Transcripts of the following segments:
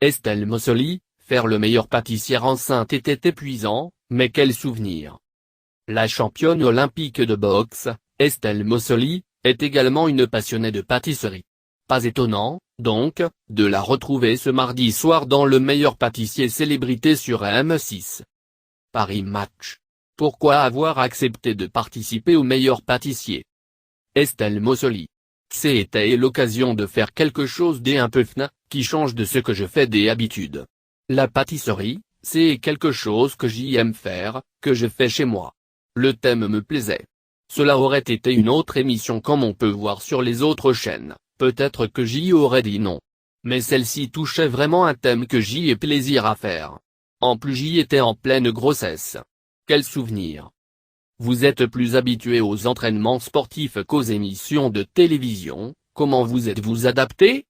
Estelle Mossoli, faire le meilleur pâtissière enceinte était épuisant, mais quel souvenir. La championne olympique de boxe, Estelle Mossoli, est également une passionnée de pâtisserie. Pas étonnant, donc, de la retrouver ce mardi soir dans Le meilleur pâtissier célébrité sur M6. Paris Match. Pourquoi avoir accepté de participer au meilleur pâtissier? Estelle Mossoli. C'était l'occasion de faire quelque chose d'un peu fun, qui change de ce que je fais d'habitude. La pâtisserie, c'est quelque chose que j'aime faire, que je fais chez moi. Le thème me plaisait. Cela aurait été une autre émission comme on peut voir sur les autres chaînes, peut-être que j'y aurais dit non. Mais celle-ci touchait vraiment un thème que j'y ai plaisir à faire. En plus j'y étais en pleine grossesse. Quel souvenir. Vous êtes plus habitué aux entraînements sportifs qu'aux émissions de télévision, comment vous êtes-vous adapté?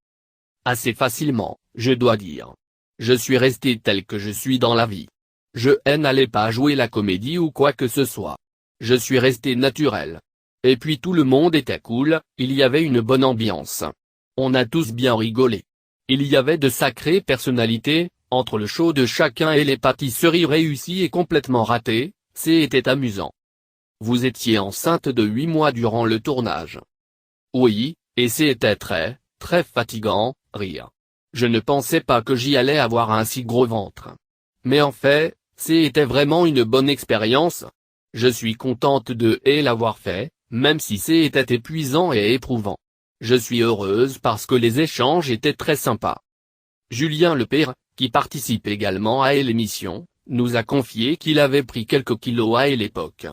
Assez facilement, je dois dire. Je suis resté tel que je suis dans la vie. Je n'allais pas jouer la comédie ou quoi que ce soit. Je suis resté naturel. Et puis tout le monde était cool, il y avait une bonne ambiance. On a tous bien rigolé. Il y avait de sacrées personnalités, entre le show de chacun et les pâtisseries réussies et complètement ratées, c'était amusant. Vous étiez enceinte de 8 mois durant le tournage. Oui, et c'était très fatigant, rire. Je ne pensais pas que j'y allais avoir un si gros ventre. Mais en fait, c'était vraiment une bonne expérience. Je suis contente de l'avoir fait, même si c'était épuisant et éprouvant. Je suis heureuse parce que les échanges étaient très sympas. Julien Lepers, qui participe également à l'émission, nous a confié qu'il avait pris quelques kilos à l'époque.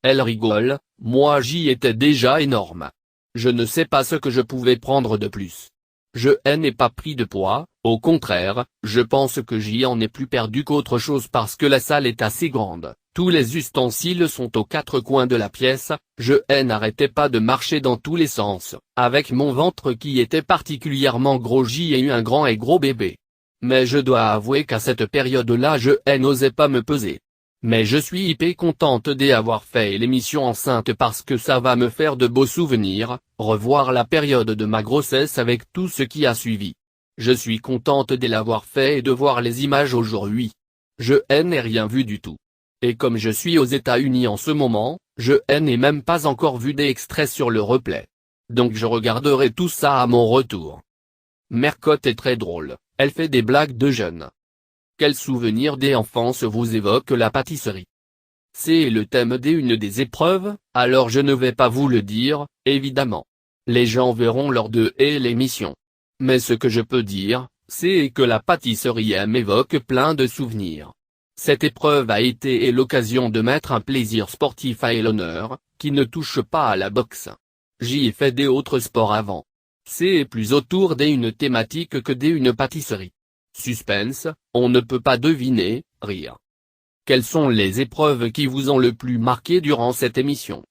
Elle rigole, moi j'y étais déjà énorme. Je ne sais pas ce que je pouvais prendre de plus. Je n'ai pas pris de poids, au contraire, je pense que j'y en ai plus perdu qu'autre chose parce que la salle est assez grande, tous les ustensiles sont aux 4 coins de la pièce, je n'arrêtais pas de marcher dans tous les sens, avec mon ventre qui était particulièrement gros j'y ai eu un grand et gros bébé. Mais je dois avouer qu'à cette période-là je n'osais pas me peser. Mais je suis hyper contente d'avoir fait l'émission enceinte parce que ça va me faire de beaux souvenirs, revoir la période de ma grossesse avec tout ce qui a suivi. Je suis contente de l'avoir fait et de voir les images aujourd'hui. Je n'ai rien vu du tout. Et comme je suis aux États-Unis en ce moment, je n'ai même pas encore vu des extraits sur le replay. Donc je regarderai tout ça à mon retour. Mercotte est très drôle, elle fait des blagues de jeunes. Quel souvenir d'enfance vous évoque la pâtisserie? C'est le thème d'une des épreuves, alors je ne vais pas vous le dire, évidemment. Les gens verront lors de l'émission. Mais ce que je peux dire, c'est que la pâtisserie m'évoque plein de souvenirs. Cette épreuve a été l'occasion de mettre un plaisir sportif à l'honneur, qui ne touche pas à la boxe. J'y ai fait des autres sports avant. C'est plus autour d'une thématique que d'une pâtisserie. Suspense, on ne peut pas deviner, rire. Quelles sont les épreuves qui vous ont le plus marqué durant cette émission?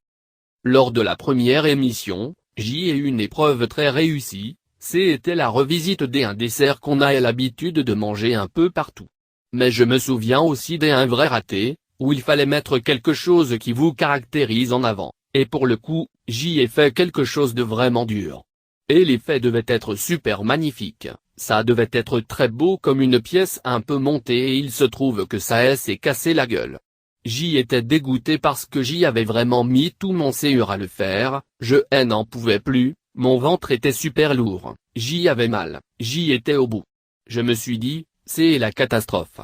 Lors de la première émission, j'y ai eu une épreuve très réussie, c'était la revisite d'un dessert qu'on a l'habitude de manger un peu partout. Mais je me souviens aussi d'un vrai raté, où il fallait mettre quelque chose qui vous caractérise en avant, et pour le coup, j'y ai fait quelque chose de vraiment dur. Et l'effet devait être super magnifique. Ça devait être très beau comme une pièce un peu montée et il se trouve que ça s'est cassé la gueule. J'y étais dégoûté parce que j'y avais vraiment mis tout mon cœur à le faire, je n'en pouvais plus, mon ventre était super lourd, j'y avais mal, j'y étais au bout. Je me suis dit, c'est la catastrophe.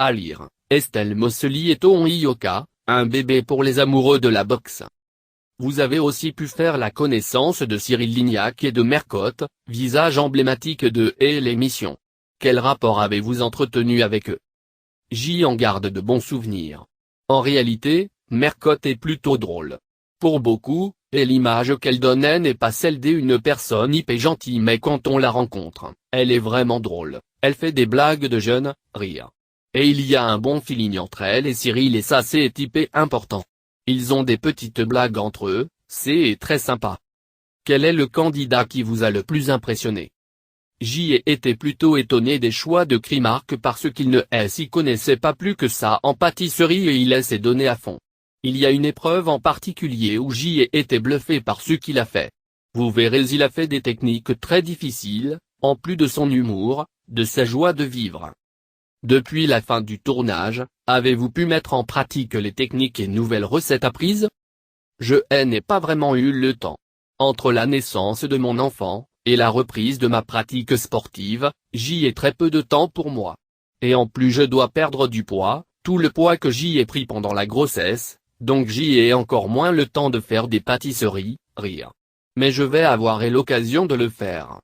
À lire, Estelle Mossoli et Toon Ioka, un bébé pour les amoureux de la boxe. Vous avez aussi pu faire la connaissance de Cyril Lignac et de Mercotte, visage emblématique de l'émission. Quel rapport avez-vous entretenu avec eux? J'y en garde de bons souvenirs. En réalité, Mercotte est plutôt drôle. Pour beaucoup, l'image qu'elle donne n'est pas celle d'une personne hyper gentille mais quand on la rencontre, elle est vraiment drôle, elle fait des blagues de jeunes, rire. Et il y a un bon feeling entre elle et Cyril et ça c'est hyper important. Ils ont des petites blagues entre eux, c'est très sympa. Quel est le candidat qui vous a le plus impressionné? J'y ai été plutôt étonné des choix de Crimark parce qu'il ne s'y connaissait pas plus que ça en pâtisserie et il s'est donné à fond. Il y a une épreuve en particulier où j'y ai été bluffé par ce qu'il a fait. Vous verrez il a fait des techniques très difficiles, en plus de son humour, de sa joie de vivre. Depuis la fin du tournage, avez-vous pu mettre en pratique les techniques et nouvelles recettes apprises? Je n'ai pas vraiment eu le temps. Entre la naissance de mon enfant, et la reprise de ma pratique sportive, j'y ai très peu de temps pour moi. Et en plus je dois perdre du poids, tout le poids que j'y ai pris pendant la grossesse, donc j'y ai encore moins le temps de faire des pâtisseries, rire. Mais je vais avoir l'occasion de le faire.